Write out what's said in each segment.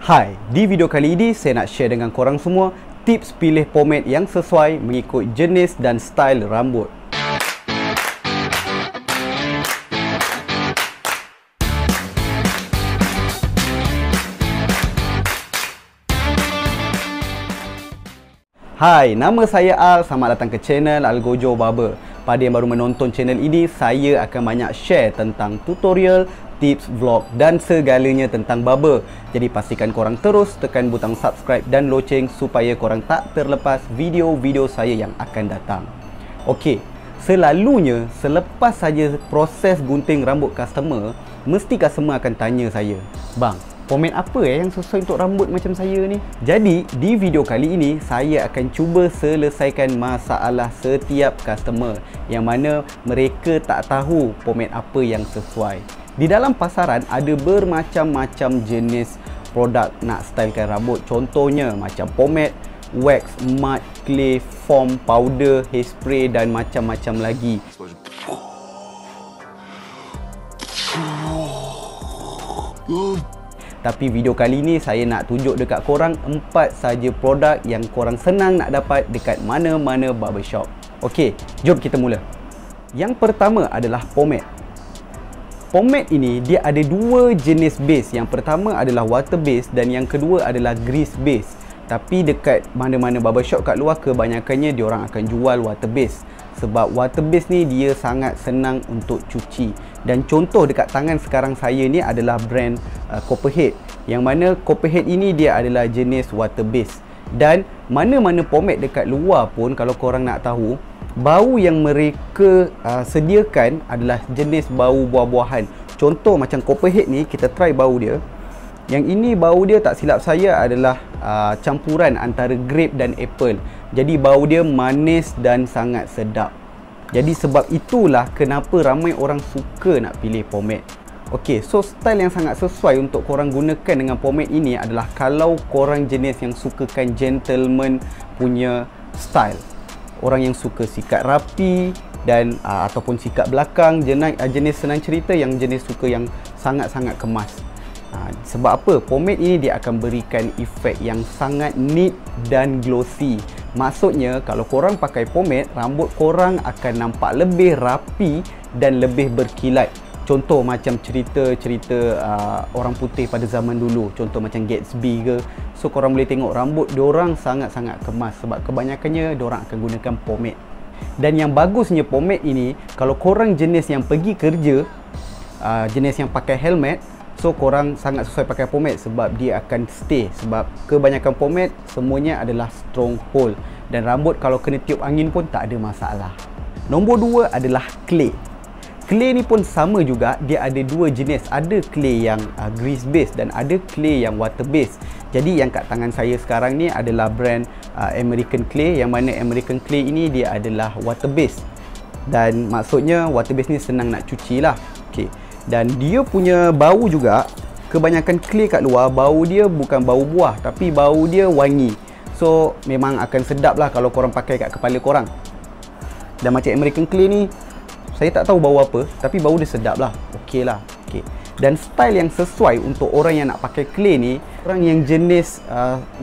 Hai, di video kali ini saya nak share dengan korang semua tips pilih pomade yang sesuai mengikut jenis dan style rambut. Hai, nama saya Al. Selamat datang ke channel Algojo Barber. Pada yang baru menonton channel ini, saya akan banyak share tentang tutorial, tips, vlog dan segalanya tentang barber. Jadi pastikan korang terus tekan butang subscribe dan loceng supaya korang tak terlepas video-video saya yang akan datang. Okey, selalunya selepas saja proses gunting rambut customer, mesti customer akan tanya saya, "Bang, pomade apa yang sesuai untuk rambut macam saya ni?" Jadi, di video kali ini saya akan cuba selesaikan masalah setiap customer yang mana mereka tak tahu pomade apa yang sesuai. Di dalam pasaran ada bermacam-macam jenis produk nak stylekan rambut. Contohnya macam pomade, wax, mud, clay, foam, powder, hairspray dan macam-macam lagi. Tapi video kali ni saya nak tunjuk dekat korang 4 saja produk yang korang senang nak dapat dekat mana-mana barbershop. Okey, jom kita mula. Yang pertama adalah pomade. Pomade ini dia ada dua jenis base. Yang pertama adalah water base dan yang kedua adalah grease base. Tapi dekat mana-mana barbershop kat luar kebanyakannya diorang akan jual water base. Sebab water base ni dia sangat senang untuk cuci. Dan contoh dekat tangan sekarang saya ni adalah brand Copperhead. Yang mana Copperhead ini dia adalah jenis water base. Dan mana-mana pomade dekat luar pun kalau korang nak tahu, bau yang mereka sediakan adalah jenis bau buah-buahan. Contoh macam Copperhead ni, kita try bau dia. Yang ini bau dia tak silap saya adalah campuran antara grape dan apple. Jadi bau dia manis dan sangat sedap. Jadi sebab itulah kenapa ramai orang suka nak pilih pomade. Okey, so style yang sangat sesuai untuk korang gunakan dengan pomade ini adalah kalau korang jenis yang sukakan gentleman punya style. Orang yang suka sikat rapi dan ataupun sikat belakang, jenis senang cerita yang jenis suka yang sangat-sangat kemas. Sebab apa? Pomade ini dia akan berikan efek yang sangat neat dan glossy. Maksudnya kalau korang pakai pomade, rambut korang akan nampak lebih rapi dan lebih berkilat. Contoh macam cerita-cerita orang putih pada zaman dulu, contoh macam Gatsby ke. So korang boleh tengok rambut diorang sangat-sangat kemas sebab kebanyakannya diorang akan gunakan pomade. Dan yang bagusnya pomade ini, kalau korang jenis yang pergi kerja, jenis yang pakai helmet, so korang sangat sesuai pakai pomade sebab dia akan stay. Sebab kebanyakan pomade semuanya adalah stronghold dan rambut kalau kena tiup angin pun tak ada masalah. Nombor 2 adalah clay. Clay ni pun sama juga, dia ada dua jenis. Ada clay yang grease base dan ada clay yang water base. Jadi yang kat tangan saya sekarang ni adalah brand American Clay, yang mana American Clay ini dia adalah water base. Dan maksudnya water base ni senang nak cuci lah. Okay. Dan dia punya bau juga, kebanyakan clay kat luar bau dia bukan bau buah tapi bau dia wangi. So memang akan sedap lah kalau korang pakai kat kepala korang. Dan macam American Clay ni, saya tak tahu bau apa, tapi bau dia sedap lah. Okey lah. Okay. Dan style yang sesuai untuk orang yang nak pakai clay ni, orang yang jenis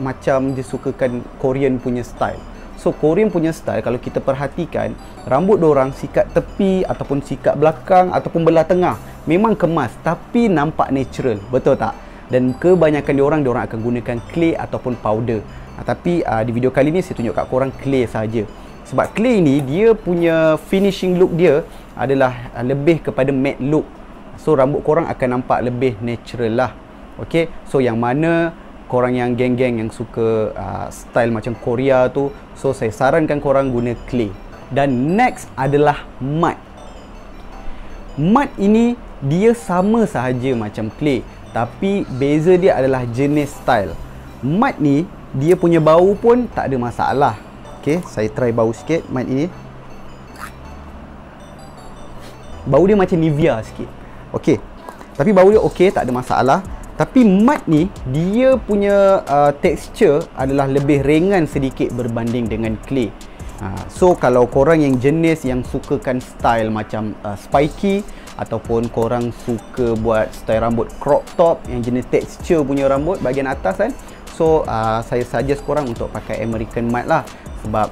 macam dia sukakan Korean punya style. So Korean punya style kalau kita perhatikan, rambut diorang sikat tepi ataupun sikat belakang ataupun belah tengah memang kemas tapi nampak natural, betul tak? Dan kebanyakan diorang akan gunakan clay ataupun powder. Tapi di video kali ni saya tunjuk kat korang clay saja. Sebab clay ni dia punya finishing look dia adalah lebih kepada matte look. So rambut korang akan nampak lebih natural lah. Okay, so yang mana korang yang geng-geng yang suka style macam Korea tu, so saya sarankan korang guna clay. Dan next adalah mud. Mud ini dia sama sahaja macam clay, tapi beza dia adalah jenis style. Mud ni dia punya bau pun tak ada masalah. Okay, saya try bau sikit mud ini. Bau dia macam Nivea sikit. Okay, tapi bau dia okay, tak ada masalah. Tapi mud ni dia punya texture adalah lebih ringan sedikit berbanding dengan clay. So kalau korang yang jenis yang sukakan style macam spiky, ataupun korang suka buat style rambut crop top yang jenis texture punya rambut bahagian atas kan, so saya suggest korang untuk pakai American Mud lah. Sebab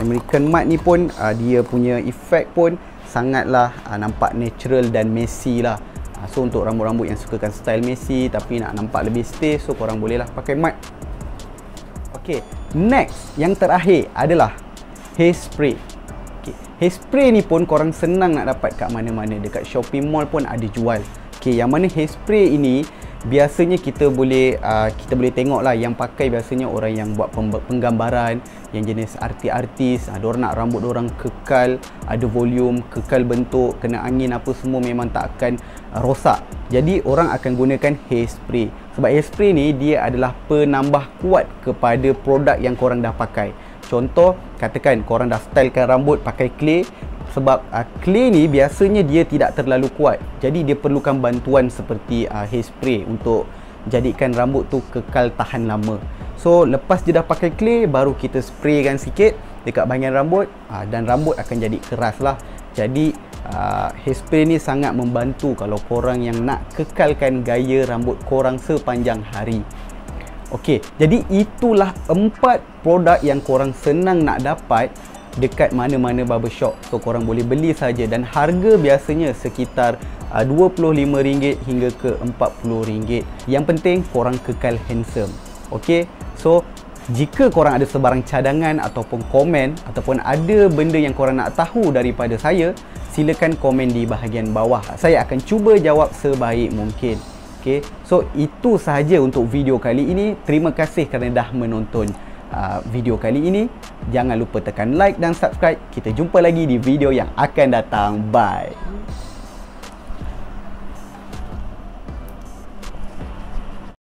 American Mud ni pun dia punya efek pun sangatlah nampak natural dan messy lah. So untuk rambut-rambut yang sukakan style messy tapi nak nampak lebih stay, so korang boleh lah pakai mud. Okay, next yang terakhir adalah hairspray. Okay, hairspray ni pun korang senang nak dapat kat mana-mana, dekat shopping mall pun ada jual. Okay, yang mana hairspray ini biasanya kita boleh tengok lah yang pakai biasanya orang yang buat penggambaran, yang jenis artis-artis, diorang nak rambut diorang kekal, ada volume, kekal bentuk, kena angin apa semua memang tak akan rosak. Jadi orang akan gunakan hairspray. Sebab hairspray ni dia adalah penambah kuat kepada produk yang korang dah pakai. Contoh, katakan korang dah stylekan rambut pakai clay. Sebab clay ni biasanya dia tidak terlalu kuat, jadi dia perlukan bantuan seperti hairspray untuk jadikan rambut tu kekal tahan lama. So lepas dia dah pakai clay, baru kita spraykan sikit dekat bahagian rambut, dan rambut akan jadi keras lah. Jadi hairspray ni sangat membantu kalau korang yang nak kekalkan gaya rambut korang sepanjang hari. Okey, jadi itulah 4 produk yang korang senang nak dapat dekat mana-mana barbershop. So korang boleh beli saja, dan harga biasanya sekitar RM25 hingga ke RM40. Yang penting korang kekal handsome. Okey, so jika korang ada sebarang cadangan ataupun komen, ataupun ada benda yang korang nak tahu daripada saya, silakan komen di bahagian bawah. Saya akan cuba jawab sebaik mungkin. Okey, so itu sahaja untuk video kali ini. Terima kasih kerana dah menonton video kali ini. Jangan lupa tekan like dan subscribe. Kita jumpa lagi di video yang akan datang. Bye.